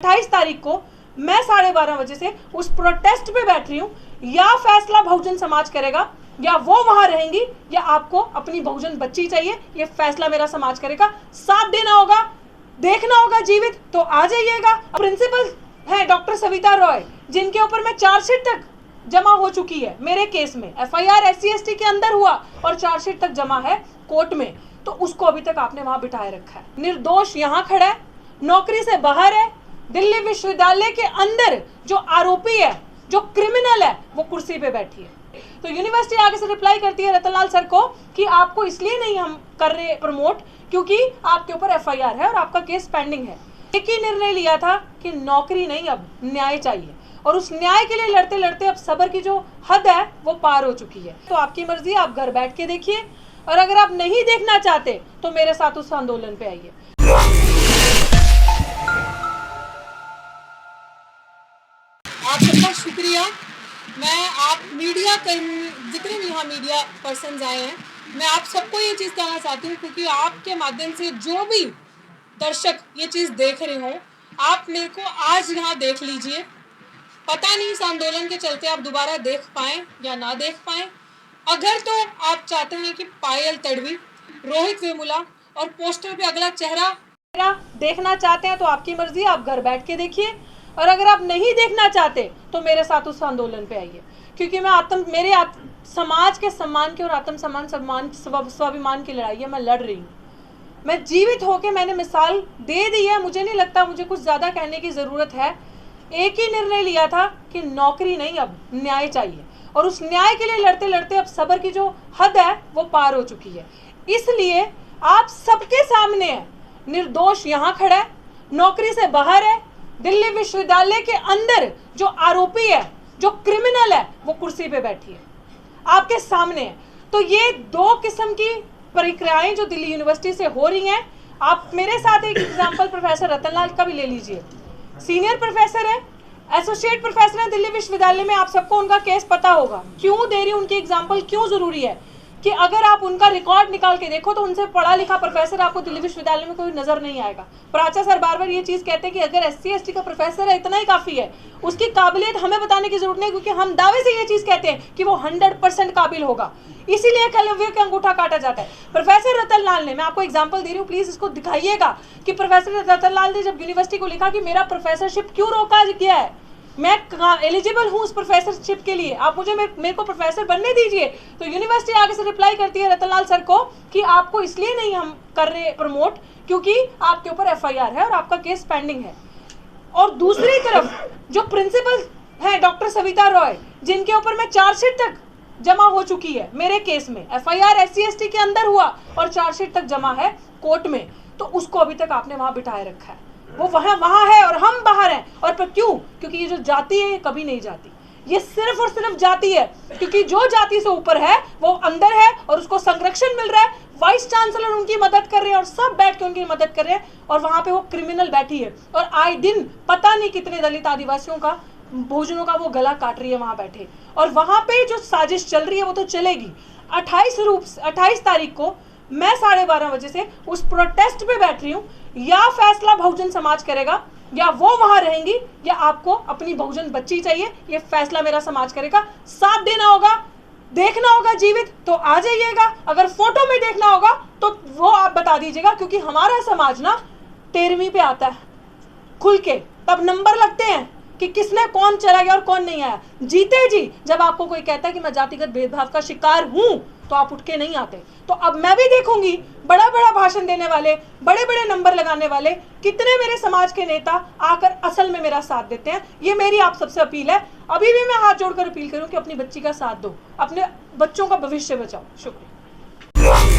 28 तारीख को मैं 12:30 बजे से उस प्रोटेस्ट पे बैठ रही हूँ। या फैसला बहुजन समाज करेगा, या वो वहां रहेंगी, या आपको अपनी बहुजन बच्ची चाहिए, ये फैसला मेरा समाज करेगा। साथ देना होगा, देखना होगा जीवित तो आ जाइएगा। प्रिंसिपल है डॉक्टर सविता रॉय, जिनके ऊपर मैं चार्जशीट तक जमा हो चुकी है मेरे केस में। FIR SC/ST के अंदर हुआ और चार्जशीट तक जमा है कोर्ट में, तो उसको अभी तक आपने वहां बिठाए रखा है। निर्दोष यहाँ खड़ा है, नौकरी से बाहर है। दिल्ली विश्वविद्यालय के अंदर जो आरोपी है, जो क्रिमिनल है, वो कुर्सी पे बैठी है। तो यूनिवर्सिटी आगे से रिप्लाई करती है रतनलाल सर को कि आपको इसलिए नहीं हम कर रहे प्रमोट क्योंकि आपके ऊपर FIR है और आपका केस पेंडिंग है। एक ही निर्णय लिया था कि नौकरी नहीं, अब न्याय चाहिए, और उस न्याय के लिए लड़ते लड़ते अब सब्र की जो हद है वो पार हो चुकी है। तो आपकी मर्जी, आप घर बैठ के देखिए, और अगर आप नहीं देखना चाहते तो मेरे साथ उस आंदोलन पे आइए। आप सबका शुक्रिया। मैं आप मीडिया जितने भी यहाँ मीडिया पर्सन्स आए हैं, मैं आप सबको ये चीज़ कहना चाहती हूँ, क्योंकि आपके माध्यम से जो भी दर्शक ये चीज़ देख रहे हो, आप मेरे को आज यहाँ देख लीजिए। पता नहीं इस आंदोलन के चलते आप दोबारा देख पाएँ या ना देख पाएँ। अगर तो आप चाहते हैं कि पायल तड़वी, रोहित वेमुला और पोस्टर पे अगला चेहरा देखना चाहते हैं तो आपकी मर्जी, आप घर बैठ के देखिए, और अगर आप नहीं देखना चाहते तो मेरे साथ उस आंदोलन पे आइए। क्योंकि मैं समाज के सम्मान की और आत्म स्वाभिमान की लड़ाई है, मैं लड़ रही हूँ। मैं जीवित होके मैंने मिसाल दे दी है, मुझे नहीं लगता मुझे कुछ ज़्यादा कहने की ज़रूरत है। एक ही निर्णय लिया था कि नौकरी नहीं, अब न्याय चाहिए, और उस न्याय के लिए लड़ते लड़ते अब सब्र की जो हद है वो पार हो चुकी है। इसलिए आप सबके सामने है, निर्दोष यहाँ खड़ा है, नौकरी से बाहर है। दिल्ली विश्वविद्यालय के अंदर जो आरोपी है, जो क्रिमिनल है, वो कुर्सी पे बैठी है, आपके सामने है। तो ये दो किस्म की प्रक्रियाएं जो दिल्ली यूनिवर्सिटी से हो रही हैं। आप मेरे साथ एक एग्जाम्पल प्रोफेसर रतनलाल का भी ले लीजिए। सीनियर प्रोफेसर है, एसोसिएट प्रोफेसर है दिल्ली विश्वविद्यालय में। आप सबको उनका केस पता होगा। क्यों दे रही हूँ उनकी एग्जाम्पल, क्यों जरूरी है कि अगर आप उनका रिकॉर्ड निकाल के देखो तो उनसे पढ़ा लिखा प्रोफेसर आपको दिल्ली विश्वविद्यालय में कोई नजर नहीं आएगा। प्राचा सर बार बार ये चीज कहते हैं कि अगर SC/ST का प्रोफेसर है इतना ही काफी है, उसकी काबिलियत हमें बताने की जरूरत नहीं, क्योंकि हम दावे से ये चीज कहते हैं कि वो 100% काबिल होगा। इसीलिए कलव्य का अंगूठा काटा जाता है। प्रोफेसर रतनलाल ने, मैं आपको एग्जाम्पल दे रही हूँ, प्लीज इसको दिखाइएगा कि प्रोफेसर रतनलाल ने जब यूनिवर्सिटी को लिखा कि मेरा प्रोफेसरशिप क्यों रोका गया है, मैं एलिजिबल हूँ उस प्रोफेसरशिप के लिए, आप मुझे मेरे को प्रोफेसर बनने दीजिए। तो यूनिवर्सिटी आगे से रिप्लाई करती है रतनलाल सर को कि आपको इसलिए नहीं हम कर रहे प्रमोट क्योंकि आपके ऊपर FIR है और आपका केस पेंडिंग है। और दूसरी तरफ जो प्रिंसिपल है डॉक्टर सविता रॉय, जिनके ऊपर मैं चार्जशीट तक जमा हो चुकी है मेरे केस में। FIR SC/ST के अंदर हुआ और चार्जशीट तक जमा है कोर्ट में, तो उसको अभी तक आपने वहां बिठाए रखा है। वो वहां है और हम बाहर हैं। और पर क्यों? क्योंकि ये जो जाति है ये कभी नहीं जाती, ये सिर्फ और सिर्फ जाति है। क्योंकि जो जाति से ऊपर है वो अंदर है और उसको संरक्षण मिल रहा है। वाइस चांसलर उनकी मदद कर रहे हैं और सब बैठ के उनकी मदद कर रहे हैं, और वहां पे वो क्रिमिनल बैठी है और आए दिन पता नहीं कितने दलित आदिवासियों का, बहुजनों का वो गला काट रही है वहां बैठे। और वहां पे जो साजिश चल रही है वो तो चलेगी। 28 तारीख को मैं 12:30 बजे से उस प्रोटेस्ट पे बैठ रही हूँ। या फैसला बहुजन समाज करेगा, या वो वहां रहेंगी, या आपको अपनी बहुजन बच्ची चाहिए, ये फैसला मेरा समाज करेगा। साथ देना होगा, देखना होगा जीवित तो आ जाइएगा। अगर फोटो में देखना होगा तो वो आप बता दीजिएगा, क्योंकि हमारा समाज ना 13वीं पे आता है खुल के, तब नंबर लगते हैं कि किसने कौन चला गया और कौन नहीं आया। जीते जी जब आपको कोई कहता है कि मैं जातिगत भेदभाव का शिकार हूं तो आप उठ के नहीं आते। तो अब मैं भी देखूंगी बड़ा बड़ा भाषण देने वाले, बड़े बड़े नंबर लगाने वाले कितने मेरे समाज के नेता आकर असल में मेरा साथ देते हैं। ये मेरी आप सबसे अपील है। अभी भी मैं हाथ जोड़कर अपील करूं कि अपनी बच्ची का साथ दो, अपने बच्चों का भविष्य बचाओ। शुक्रिया।